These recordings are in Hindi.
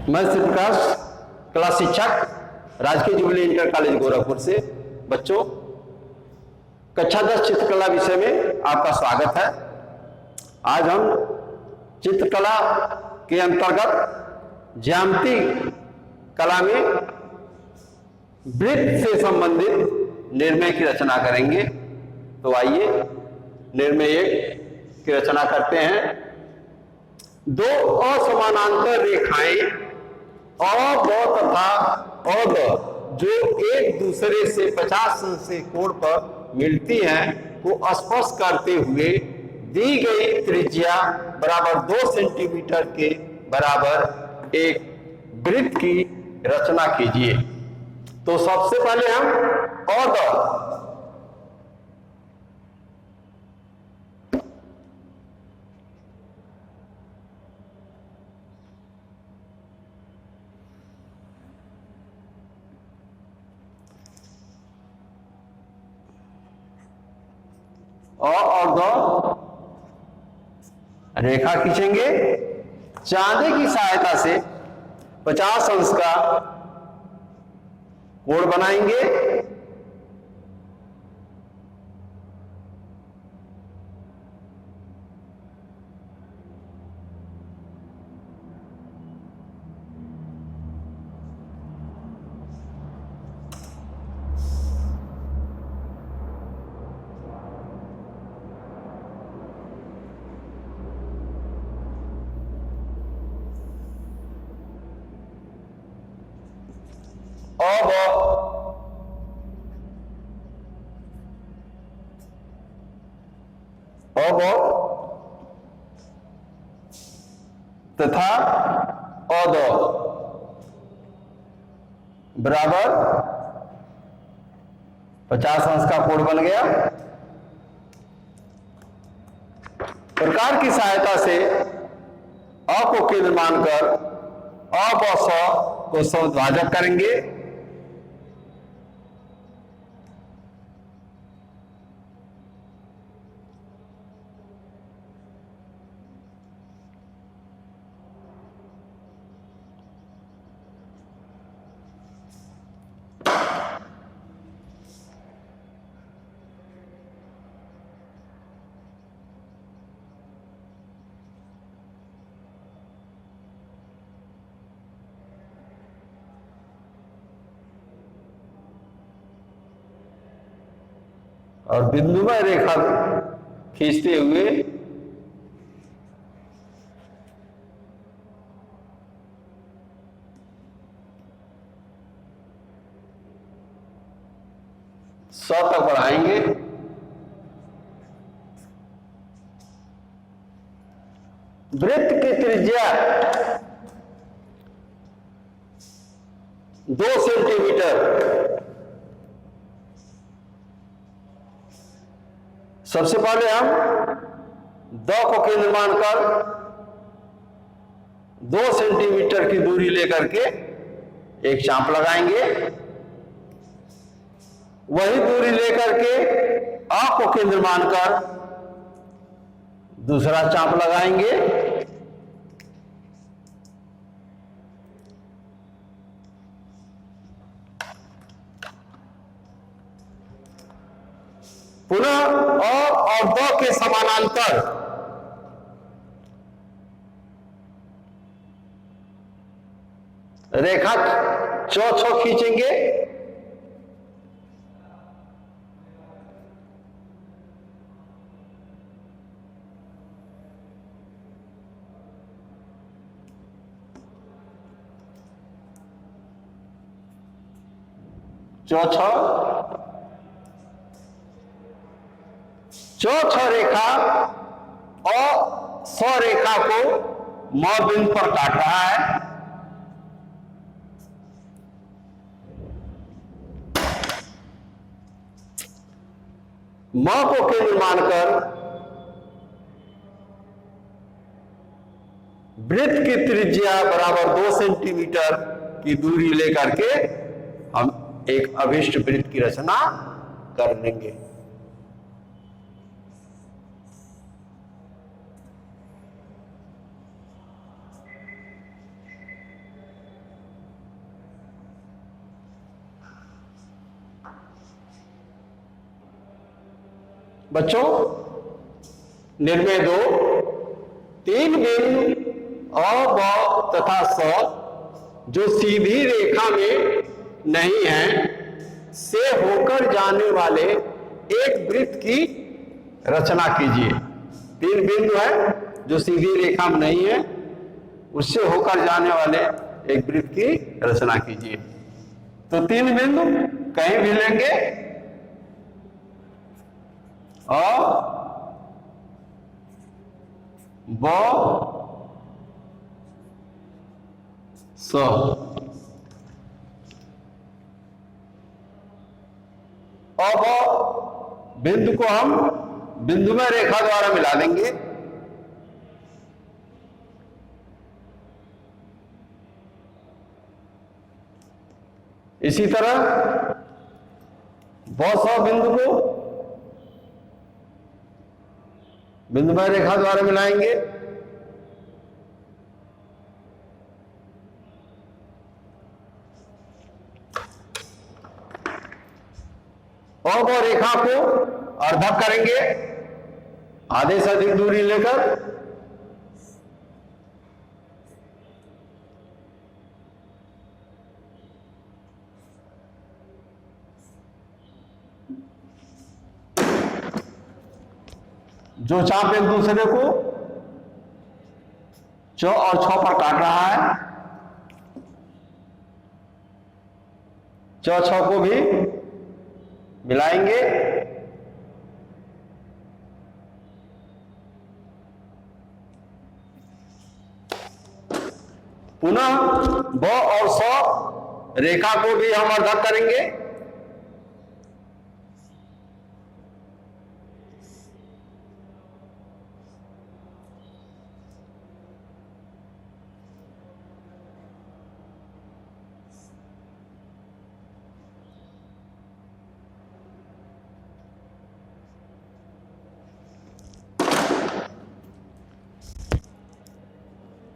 मैं श्री प्रकाश, कला शिक्षक, राजकीय जुबली इंटर कॉलेज गोरखपुर से। बच्चों, कक्षा 10 चित्रकला विषय में आपका स्वागत है। आज हम चित्रकला के अंतर्गत ज्यामिति कला में वृत्त से संबंधित निर्णय की रचना करेंगे। तो आइए निर्णय 1 की रचना करते हैं। दो असमानांतर रेखाएं अ तथा अद जो एक दूसरे से 50 अंश से कोण पर मिलती हैं को स्पर्श करते हुए दी गई त्रिज्या बराबर 2 सेंटीमीटर के बराबर एक वृत्त की रचना कीजिए। तो सबसे पहले हम अद और द रेखा खींचेंगे। चांदे की सहायता से 50 अंश का कोण बनाएंगे। अब तथा अद बराबर 50 अंश का कोण बन गया। प्रकार की सहायता से अ को केंद्र मानकर अ व स को समद्भाजक करेंगे। और बिंदुमय रेखा खींचते हुए स तक बढ़ाएंगे। वृत्त की त्रिज्या 2 सेंटीमीटर। सबसे पहले हम द को केंद्र मानकर 2 सेंटीमीटर की दूरी लेकर के एक चाप लगाएंगे। वही दूरी लेकर के अ को केंद्र मानकर दूसरा चाप लगाएंगे। पुनः अ और द के समानांतर रेखा चौ खींचेंगे। चौथा रेखा और स रेखा को म बिंदु पर काट रहा है। म को केंद्र मानकर वृत्त की त्रिज्या बराबर 2 सेंटीमीटर की दूरी लेकर के हम एक अभिष्ट वृत्त की रचना कर लेंगे। बच्चों निर्णय 2, 3 बिंदु अ, ब तथा स जो सीधी रेखा में नहीं है से होकर जाने वाले एक वृत्त की रचना कीजिए। 3 बिंदु है जो सीधी रेखा में नहीं है, उससे होकर जाने वाले एक वृत्त की रचना कीजिए। तो 3 बिंदु कहीं भी लेंगे अ, ब, स। अब बिंदु को हम बिंदुमय रेखा द्वारा मिला देंगे। इसी तरह ब, स बिंदु को बिंदुमय रेखा द्वारा मिलाएंगे। और वो रेखा को अर्धक करेंगे आधे से अधिक दूरी लेकर। जो चाप एक दूसरे को च और छ पर काट रहा है, च छ को भी मिलाएंगे। पुनः ब और स रेखा को भी हम अर्धक करेंगे।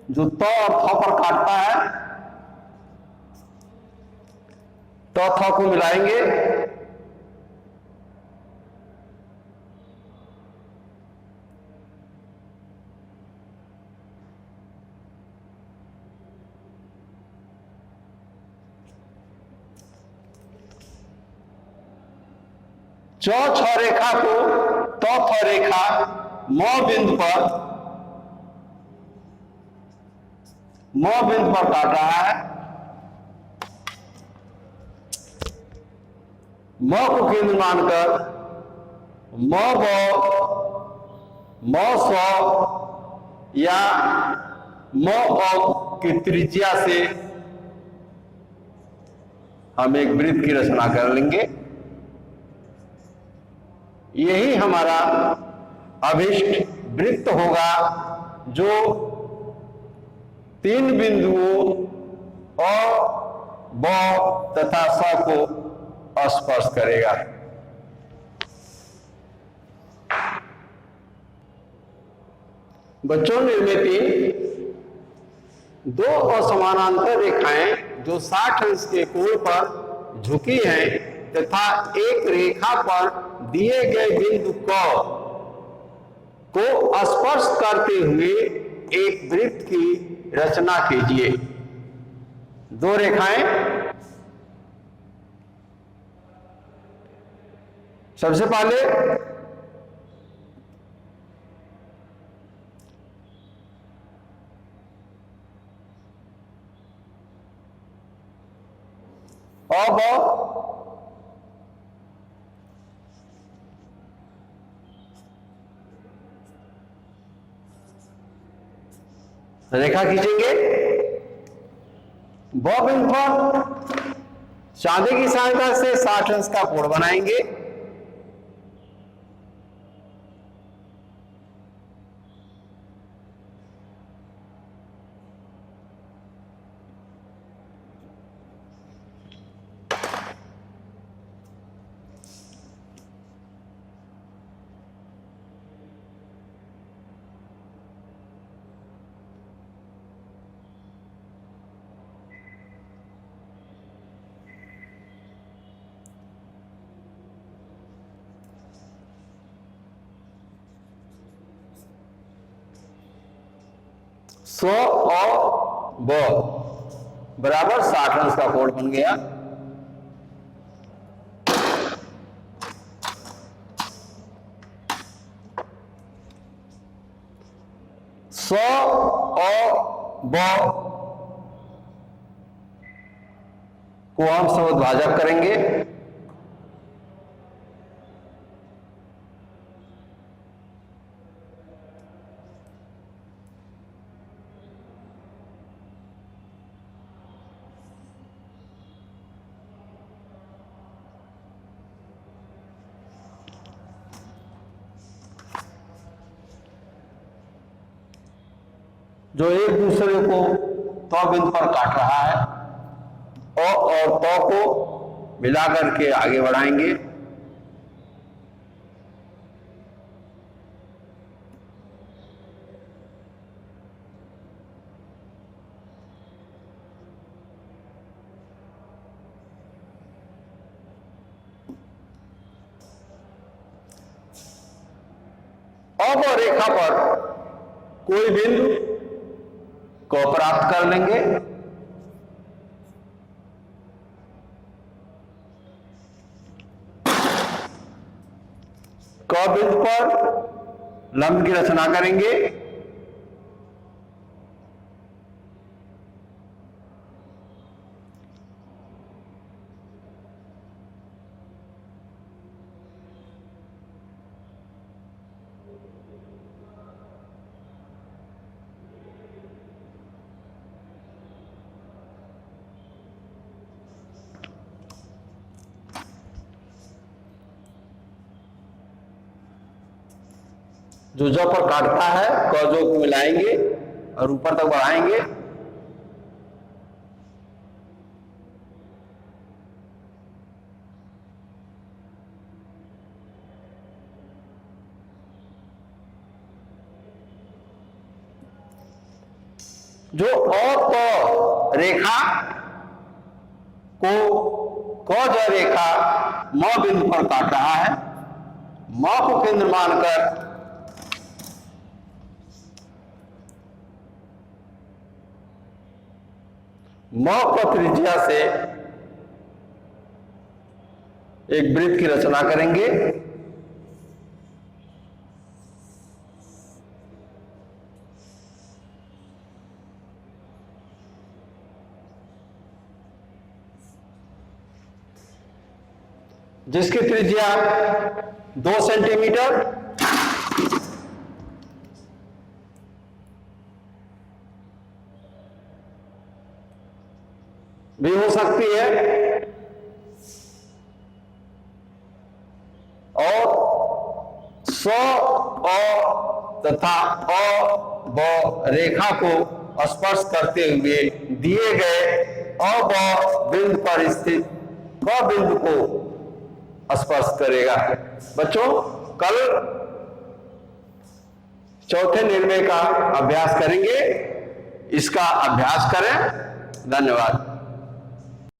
जो त और थ पर काटता है, त थ को मिलाएंगे। च छ रेखा को त थ रेखा म बिंदु पर काट रहा है। म को केंद्र मानकर म ब म स या म अ की त्रिज्या से हम एक वृत्त की रचना कर लेंगे। यही हमारा अभिष्ट वृत्त होगा जो 3 बिंदुओं अ, ब तथा स को स्पर्श करेगा। बच्चों निर्णय 3, 2 असमानांतर रेखाएं जो 60 अंश के कोण पर झुकी हैं तथा एक रेखा पर दिए गए बिंदु क को स्पर्श करते हुए एक वृत्त की रचना कीजिए। 2 रेखाएं, सबसे पहले अब रेखा खींचेंगे। ब बिंदु पर चांदी की सहायता से 60 अंश का कोण बनाएंगे। 100 और ब बराबर 60 रन का कोड बन गया। सौ और ब को हम समुद्भाजक करेंगे। जो एक दूसरे को तौ बिंदु पर काट रहा है और तौ को मिलाकर के आगे बढ़ाएंगे। अब रेखा पर कोई बिंदु को प्राप्त कर लेंगे। क बिंदु पर लंब की रचना करेंगे। जो ज पर काटता है क जो को मिलाएंगे और ऊपर तक बढ़ाएंगे। जो अ क रेखा को क ज रेखा म बिंदु पर काट रहा है, म को केंद्र मानकर म क त्रिज्या से एक वृत्त की रचना करेंगे। जिसकी त्रिज्या 2 सेंटीमीटर भी हो सकती है और 100 अ तथा अ ब रेखा को स्पर्श करते हुए दिए गए अ ब बिंदु पर स्थित क बिंदु को स्पर्श करेगा। बच्चों, कल चौथे निर्णय का अभ्यास करेंगे। इसका अभ्यास करें। धन्यवाद।